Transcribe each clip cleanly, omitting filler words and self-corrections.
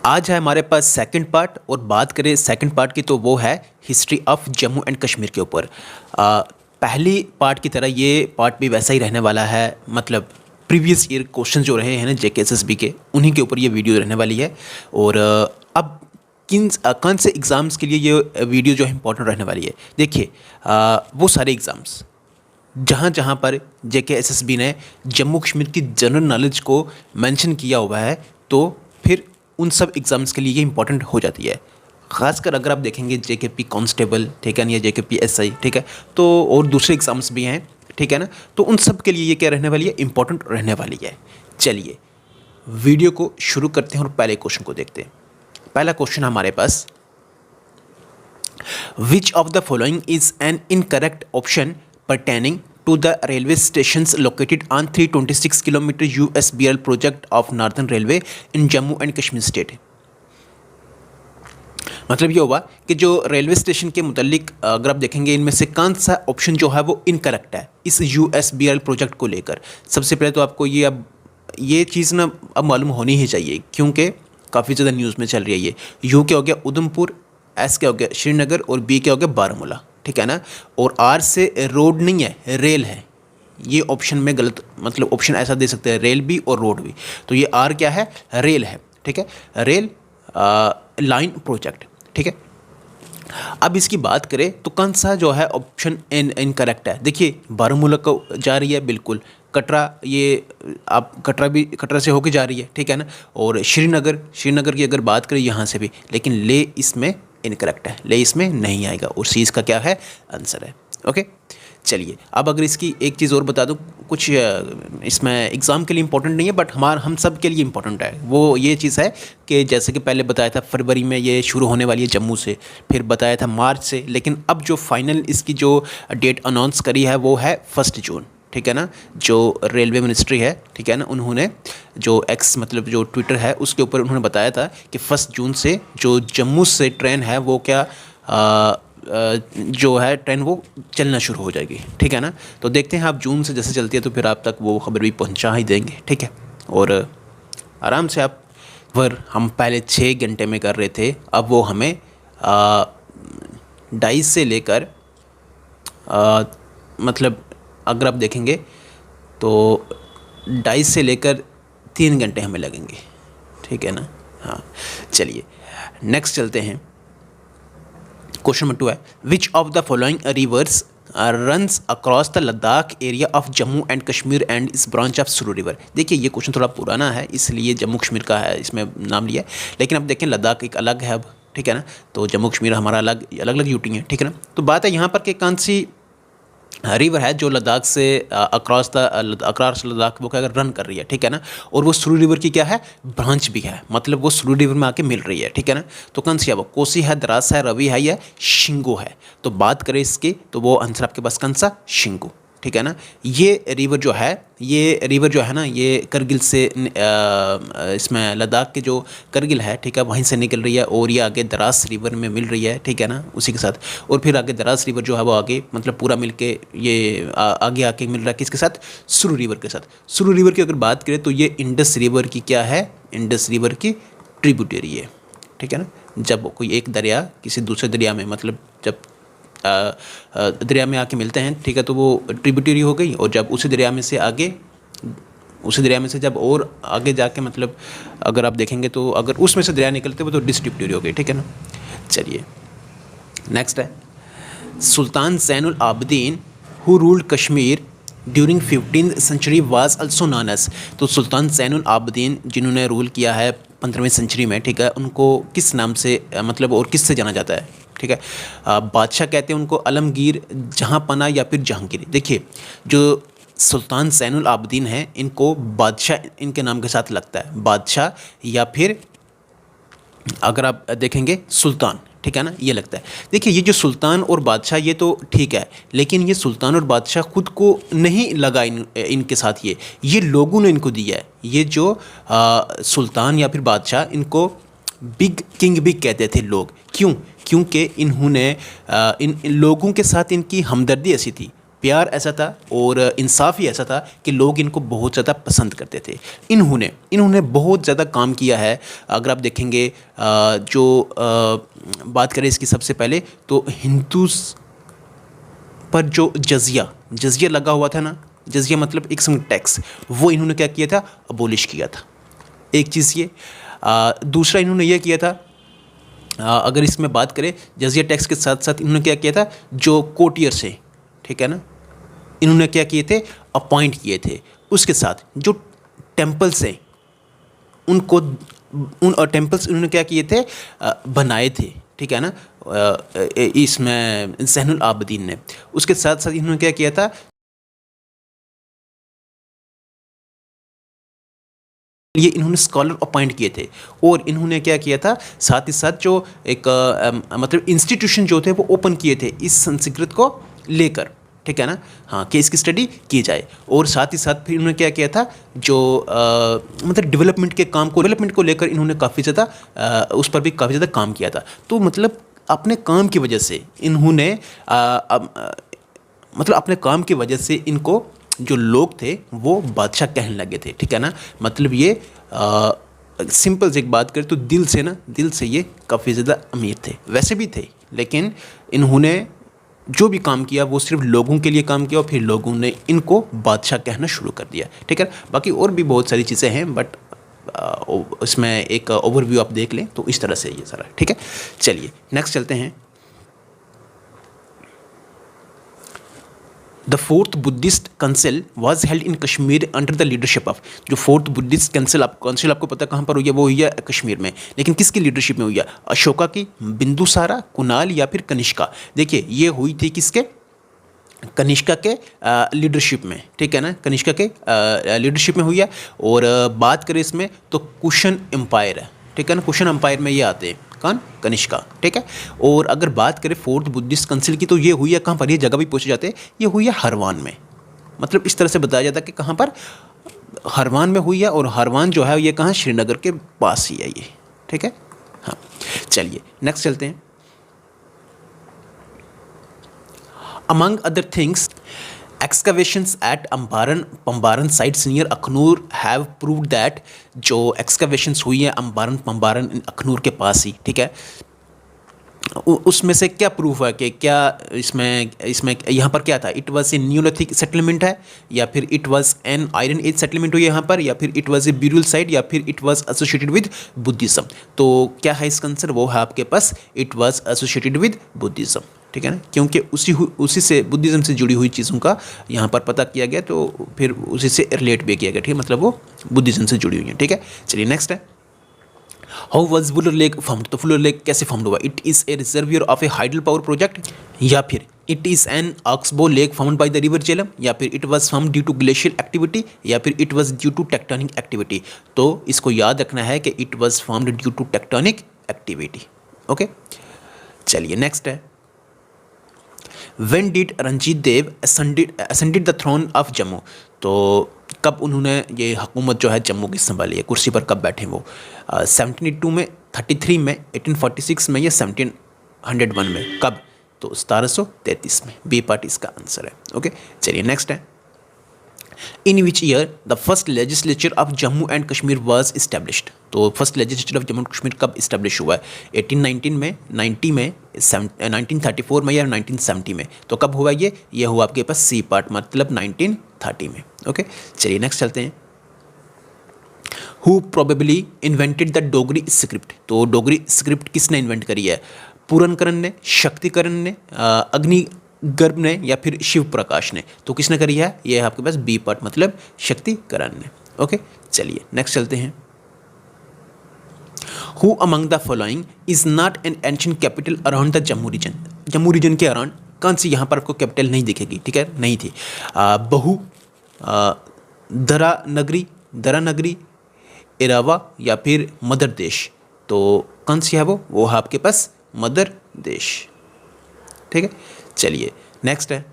आज है हमारे पास सेकंड पार्ट और बात करें सेकंड पार्ट की तो वो है history of Jammu and Kashmir के ऊपर। पहली पार्ट की तरह ये पार्ट भी वैसा ही रहने वाला है, मतलब प्रीवियस ईयर क्वेश्चन जो रहे हैं ना JKSSB के, उन्हीं के ऊपर ये वीडियो रहने वाली है। और अब कौन से एग्ज़ाम्स के लिए ये वीडियो जो है इंपॉर्टेंट रहने वाली है, देखिए वो सारे एग्ज़ाम्स जहाँ जहाँ पर JKSSB ने जम्मू कश्मीर की जनरल नॉलेज को मेंशन किया हुआ है, तो फिर उन सब एग्ज़ाम्स के लिए ये इंपॉर्टेंट हो जाती है। ख़ासकर अगर आप देखेंगे JKP कांस्टेबल, ठीक है ना, या JKP SI, ठीक है, तो और दूसरे एग्ज़ाम्स भी हैं, ठीक है ना, तो उन सब के लिए ये क्या रहने वाली है, इंपॉर्टेंट रहने वाली है। चलिए वीडियो को शुरू करते हैं और पहले क्वेश्चन को देखते हैं। पहला क्वेश्चन हमारे पास, which of the following is an incorrect option pertaining to the railway stations located on 326 km USBL project of Northern Railway in Jammu and Kashmir State। मतलब ये हुआ कि जो रेलवे स्टेशन के मुतालिक अगर आप देखेंगे इनमें से कौन सा ऑप्शन जो है वो इनकरेक्ट है इस USBL प्रोजेक्ट को लेकर। सबसे पहले तो आपको ये चीज़ ना अब मालूम होनी ही चाहिए, क्योंकि काफ़ी ज़्यादा न्यूज़ में चल रही है। ये U क्या हो गया उधमपुर, S क्या हो गया श्रीनगर और B क्या हो गया बारामूला, ठीक है ना। और R से रोड नहीं है, रेल है। ये ऑप्शन में गलत, मतलब ऑप्शन ऐसा दे सकते हैं रेल भी और रोड भी, तो ये R क्या है, रेल है, ठीक है, रेल लाइन प्रोजेक्ट, ठीक है। अब इसकी बात करें तो कौन सा जो है ऑप्शन इनकरेक्ट है। देखिए बारामूला को जा रही है बिल्कुल, कटरा, ये आप कटरा से होके जा रही है, ठीक है ना। और श्रीनगर की अगर बात करें यहाँ से भी, लेकिन ले इसमें इनकरेक्ट है, ले इसमें नहीं आएगा और सी इसका क्या है, आंसर है। ओके चलिए, अब अगर इसकी एक चीज़ और बता दूं, कुछ इसमें एग्ज़ाम के लिए इंपॉर्टेंट नहीं है बट हम सब के लिए इंपॉर्टेंट है। वो ये चीज़ है कि जैसे कि पहले बताया था फरवरी में ये शुरू होने वाली है जम्मू से, फिर बताया था मार्च से, लेकिन अब जो फाइनल इसकी जो डेट अनाउंस करी है वो है 1 जून, ठीक है ना। जो रेलवे मिनिस्ट्री है, ठीक है ना, उन्होंने जो एक्स मतलब जो ट्विटर है उसके ऊपर उन्होंने बताया था कि 1 जून से जो जम्मू से ट्रेन है वो क्या जो है ट्रेन वो चलना शुरू हो जाएगी, ठीक है ना। तो देखते हैं आप जून से जैसे चलती है तो फिर आप तक वो खबर भी पहुंचा ही देंगे, ठीक है। और आराम से आप पर हम पहले 6 घंटे में कर रहे थे, अब वो हमें 2.5 से लेकर मतलब अगर आप देखेंगे तो 2.5 से लेकर 3 घंटे हमें लगेंगे, ठीक है ना। हाँ चलिए नेक्स्ट चलते हैं। क्वेश्चन नंबर 2 है, विच of the following rivers runs across the Ladakh area of Jammu and Kashmir and इस ब्रांच ऑफ सुरू रिवर। देखिए ये क्वेश्चन थोड़ा पुराना है इसलिए जम्मू कश्मीर का है इसमें नाम लिया है, लेकिन अब देखें लद्दाख एक अलग है अब, ठीक है ना, तो जम्मू कश्मीर हमारा अलग यूटी है, ठीक है ना। तो बात है यहाँ पर कि कौन सी रिवर है जो लद्दाख से अक्रॉस लद्दाख वो क्या रन कर रही है, ठीक है ना। और वो सुरू रिवर की क्या है, ब्रांच भी है, मतलब वो सुरू रिवर में आके मिल रही है, ठीक है ना। तो कौन सी है वो, कोसी है, द्रास है, रवि है या शिंगो है। तो बात करें इसकी तो वो आंसर आपके पास कौन सा, शिंगो, ठीक है ना। ये रिवर जो है ना, ये करगिल से इसमें लद्दाख के जो करगिल है, ठीक है, वहीं से निकल रही है और ये आगे द्रास रिवर में मिल रही है, ठीक है ना, उसी के साथ। और फिर आगे द्रास रिवर जो है वो आगे मतलब पूरा मिल के ये आगे आके मिल रहा है किसके साथ, सुरू रिवर के साथ। सुरू रिवर की अगर बात करें तो ये इंडस रिवर की क्या है, इंडस रिवर की ट्रिब्यूटरी है, ठीक है ना। जब कोई एक दरिया किसी दूसरे दरिया में मतलब जब दरिया में आके मिलते हैं, ठीक है, तो वो ट्रिब्यूटरी हो गई। और जब उसी दरिया में से जब और आगे जाके मतलब अगर आप देखेंगे तो अगर उसमें से दरिया निकलते वो तो डिस्ट्रिब्यूटरी हो गई, ठीक है ना। चलिए नेक्स्ट है, Sultan Zainul Abidin who ruled Kashmir during 15th century was also known as. तो सुल्तान ज़ैनुल आबिदीन जिन्होंने रूल किया है 15वीं सेंचुरी में, ठीक है, उनको किस नाम से मतलब और किस से जाना जाता है, ठीक है। बादशाह कहते हैं उनको, आलमगीर, जहाँपना या फिर जहांगीर। देखिए जो सुल्तान ज़ैनुल आबिदीन हैं इनको बादशाह इनके नाम के साथ लगता है, बादशाह या फिर अगर आप देखेंगे सुल्तान, ठीक है ना, ये लगता है। देखिए ये जो सुल्तान और बादशाह ये तो ठीक है, लेकिन ये सुल्तान और बादशाह खुद को नहीं लगा इनके साथ, ये लोगों ने इनको दिया है। ये जो सुल्तान या फिर बादशाह इनको बिग किंग भी कहते थे लोग, क्योंकि इन्होंने इन लोगों के साथ इनकी हमदर्दी ऐसी थी, प्यार ऐसा था और इंसाफ ही ऐसा था कि लोग इनको बहुत ज़्यादा पसंद करते थे। इन्होंने बहुत ज़्यादा काम किया है। अगर आप देखेंगे बात करें इसकी सबसे पहले तो हिंदू पर जो जजिया लगा हुआ था ना, जजिया मतलब एक किस्म टैक्स, वो इन्होंने क्या किया था, अबोलिश किया था। एक चीज़ ये। दूसरा इन्होंने यह किया था, अगर इसमें बात करें जजिया टैक्स के साथ साथ इन्होंने क्या किया था, जो कोटियर्स हैं, ठीक है ना, इन्होंने क्या किए थे, अपॉइंट किए थे। उसके साथ जो टेम्पल्स हैं उनको टेम्पल्स इन्होंने क्या किए थे, बनाए थे, ठीक है ना, इसमें ज़ैनुल आबदीन ने। उसके साथ साथ इन्होंने क्या किया था, ये इन्होंने स्कॉलर अपॉइंट किए थे। और इन्होंने क्या किया था, साथ ही साथ जो एक मतलब इंस्टीट्यूशन जो थे वो ओपन किए थे इस संस्कृत को लेकर, ठीक है ना, हाँ, कि इसकी स्टडी की जाए। और साथ ही साथ फिर इन्होंने क्या किया था, जो मतलब डेवलपमेंट को लेकर इन्होंने काफ़ी ज़्यादा उस पर भी काफ़ी ज़्यादा काम किया था। तो मतलब अपने काम की वजह से इन्होंने मतलब अपने काम की वजह से इनको जो लोग थे वो बादशाह कहने लगे थे, ठीक है ना। मतलब ये सिंपल से एक बात करें तो दिल से ये काफ़ी ज़्यादा अमीर थे, वैसे भी थे, लेकिन इन्होंने जो भी काम किया वो सिर्फ लोगों के लिए काम किया और फिर लोगों ने इनको बादशाह कहना शुरू कर दिया, ठीक है। बाकी और भी बहुत सारी चीज़ें हैं, बट इसमें एक ओवरव्यू आप देख लें तो इस तरह से ये सारा, ठीक है। चलिए नेक्स्ट चलते हैं। The fourth Buddhist council was held in Kashmir under the leadership of, जो फोर्थ बुद्धिस्ट काउंसिल आपको पता कहाँ पर हुई है, वो हुई है कश्मीर में, लेकिन किसकी लीडरशिप में हुई है, अशोका की, बिंदुसारा, कुणाल या फिर कनिष्का। देखिए ये हुई थी किसके, कनिष्का के लीडरशिप में, ठीक है ना, कनिष्का के लीडरशिप में हुई है। और बात करें इसमें तो कुशन एम्पायर है, ठीक है ना, कुशन एम्पायर में ये आते हैं, कौन, कनिष्का, ठीक है। और अगर बात करें फोर्थ बुद्धिस्ट काउंसिल की तो ये हुई है कहाँ पर, ये जगह भी पूछे जाते हैं, ये हुई है हरवान में। मतलब इस तरह से बताया जाता है कि कहाँ पर, हरवान में हुई है। और हरवान जो है ये कहाँ, श्रीनगर के पास ही है ये, ठीक है। हाँ चलिए नेक्स्ट चलते हैं। Among other things excavations at पंबारन sites near Akhnoor have proved that, जो excavations हुई है पंबारन अखनूर के पास ही, ठीक है, उसमें से क्या प्रूफ है कि क्या इसमें यहाँ पर क्या था, it was a neolithic settlement है, या फिर it was an iron age settlement हुई है यहाँ पर, या फिर it was a burial site, या फिर it was associated with Buddhism. तो क्या है इसका आंसर, वो है आपके पास it was associated with Buddhism, ठीक है ना, क्योंकि उसी से बुद्धिज्म से जुड़ी हुई चीज़ों का यहाँ पर पता किया गया, तो फिर उसी से रिलेट भी किया गया, ठीक है, मतलब वो बुद्धिज्म से जुड़ी हुई है, ठीक है। चलिए नेक्स्ट है, how was Wular lake formed, तो वुलर लेक कैसे फॉर्म्ड हुआ, it is a reservoir of a hydel power project, या फिर it is an oxbow lake found by the river Jhelum, या फिर it was found due to glacial activity, या फिर it was due to tectonic activity. तो इसको याद रखना है कि it was found due to tectonic activity, okay. चलिए नेक्स्ट है, when did Ranjit Dev ascended the throne of Jammu, तो कब उन्होंने ये हुकूमत जो है जम्मू की संभाली है, कुर्सी पर कब बैठे वो, 1782 में, 33 में, 1846 में, या 1701 में, कब, तो 1733 में, बी पार्ट इसका आंसर है, ओके। चलिए नेक्स्ट है, in which year the first legislature of Jammu and Kashmir was established, तो first legislature of Jammu and Kashmir कब इस्टेब्लिश हुआ है, 1819 में, 90 में, 1934 में, या 1970 में, तो कब हुआ ये हुआ आपके पास सी पार्ट, मतलब 1930 में, ओके। चलिए नेक्स्ट चलते हैं, who probably invented the Dogri script, तो डोगरी स्क्रिप्ट किसने इन्वेंट करी है, पूरनकरण ने, शक्तिकरण ने, अग्निगर्भ ने, या फिर शिव प्रकाश ने, तो किसने करी है, ये है आपके पास बी पार्ट, मतलब शक्तिकरण ने, ओके। चलिए नेक्स्ट चलते हैं, who among the following is not an ancient capital around the Jammu region, Jammu region के अराउंड कौन सी यहाँ पर आपको कैपिटल नहीं दिखेगी, ठीक है, नहीं थी, बहु, दरा नगरी, इरावा, या फिर मदर देश, तो कौन सी है वो है आपके पास मदर देश, ठीक है। चलिए नेक्स्ट है,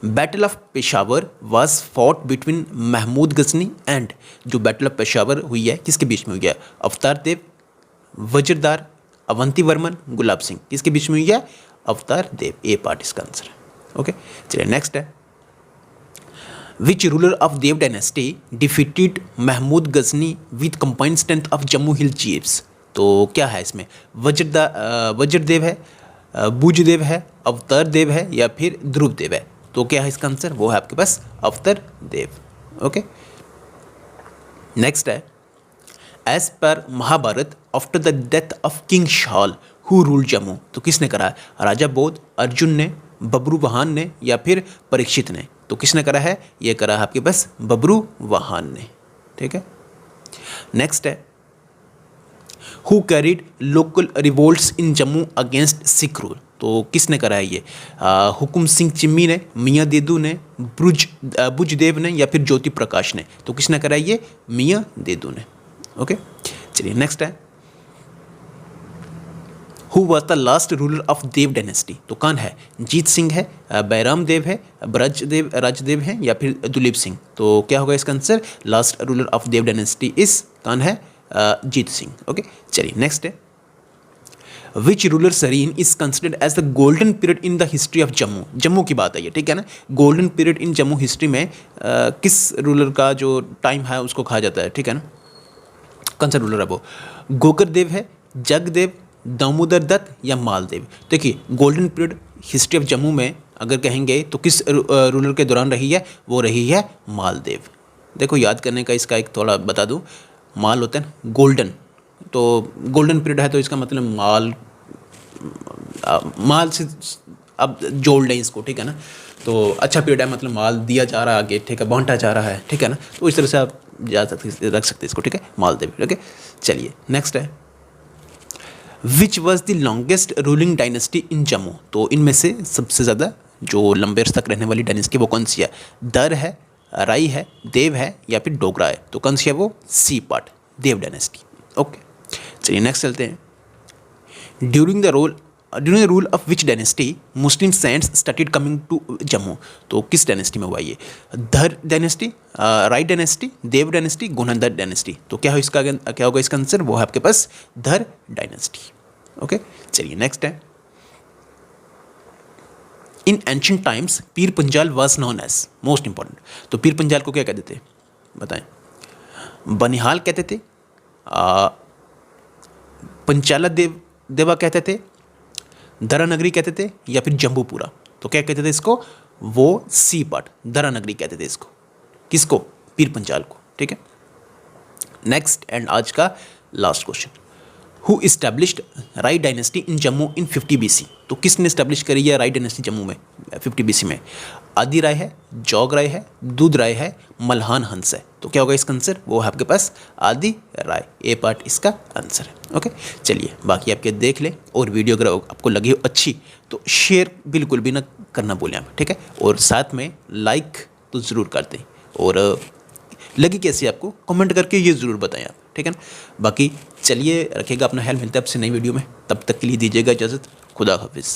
battle of Peshawar was fought between Mahmud Ghazni and, जो बैटल ऑफ पेशावर हुई है किसके बीच में हुई है, अवतार देव, वज्रदार, अवंती वर्मन, गुलाब सिंह, किसके बीच में हुई है, अवतार देव, ए पार्ट इसका आंसर है, ओके, चलिए नेक्स्ट है, which ruler of Dev dynasty defeated Mahmud Ghazni with combined strength of Jammu hill chiefs. तो क्या है इसमें, वज्रदेव है, बुजदेव है, अवतार देव है या फिर ध्रुव देव है। तो क्या है इसका आंसर, वो है आपके पास अवतार देव। ओके, नेक्स्ट है, as per Mahabharata after the death of king Shal who rule Jammu. तो किसने करा है, राजा बोध, अर्जुन ने, बब्रुवाहन ने या फिर परीक्षित ने। तो किसने करा है, ये करा है आपके पास बब्रुवाहन ने। ठीक है, नेक्स्ट है, who carried local revolts in Jammu against sick rule. तो किसने करा है ये, हुकुम सिंह चिम्मी ने, मियाँ देदू ने, बुजदेव ने या फिर ज्योति प्रकाश ने। तो किसने करा है ये, मियाँ देदू ने। ओके, चलिए नेक्स्ट है, who was the last ruler of Dev dynasty. तो कौन है, जीत सिंह है, बैराम देव है, राजदेव है या फिर दुलीप सिंह। तो क्या होगा इसका answer, last ruler of Dev dynasty is कौन है, जीत सिंह। ओके, चलिए नेक्स्ट है, विच रूलर सरीन is considered as the golden period in the history of Jammu. Jammu की बात है ये, ठीक है ना, golden period in Jammu history में किस रूलर का जो टाइम है उसको कहा जाता है, ठीक है ना, कौन सा रूलर है वो, गोकर देव है, जगदेव, दामोदर दत्त या मालदेव। देखिए golden period history of Jammu में अगर कहेंगे तो किस रूलर के दौरान रही है, वो रही है मालदेव। देखो याद करने का इसका एक थोड़ा बता दूं, माल होता है गोल्डन, तो गोल्डन पीरियड है तो इसका मतलब माल से अब जोड़ लें इसको, ठीक है ना, तो अच्छा पीरियड है मतलब माल दिया जा रहा है आगे, ठीक है, बांटा जा रहा है, ठीक है ना, तो इस तरह से आप रख सकते इसको, ठीक है, मालदेव। ओके, चलिए नेक्स्ट है, which was the longest ruling dynasty in Jammu. तो इनमें से सबसे ज़्यादा जो लंबे अर्स तक रहने वाली डायनेस्टी वो कौन सी है, दर है, राई है, देव है या फिर डोगरा है। तो कौन सी है वो, c part, Dev dynasty. Okay, चलिए नेक्स्ट चलते हैं, during the rule of which dynasty Muslim saints started coming to Jammu. तो किस डायनेस्टी में हुआ ये, Dhar dynasty, Rai dynasty, Dev dynasty, Gunandar dynasty. तो क्या होगा इसका आंसर, वो है आपके पास धर डायनेस्टी। ओके, चलिए नेक्स्ट है, इन ancient times Pir Panjal was known as, most important. तो पीर पंजाल को क्या कहते थे बताएं, बनिहाल कहते थे, पंचाला देवा कहते थे, दरा नगरी कहते थे या फिर जम्बूपुरा। तो क्या कहते थे इसको, वो सी पार्ट, दरा नगरी कहते थे इसको, किसको, पीर पंजाल को। ठीक है, नेक्स्ट एंड आज का last question, who established Rai dynasty in Jammu in 50 BC। तो किसने इस्टेब्लिश करी है राय डायनेस्टी जम्मू में 50 BC में, आदि राय है, जोग राय है, दूध राय है, मल्हान हंस है। तो क्या होगा इसका आंसर, वो है आपके पास आदि राय, ए पार्ट इसका आंसर है। ओके, चलिए बाकी आपके देख लें, और वीडियो अगर आपको लगी हो अच्छी तो शेयर बिल्कुल भी ना करना भूलें आप, ठीक है, और साथ में लाइक तो ज़रूर कर दें, और लगी कैसी आपको कमेंट करके ये ज़रूर बताएं आप, ठीक है ना। बाकी चलिए रखिएगा अपना ख्याल, मिलते हैं आपसे नई वीडियो में, तब तक के लिए दीजिएगा इजाज़त, खुदा हाफिज़।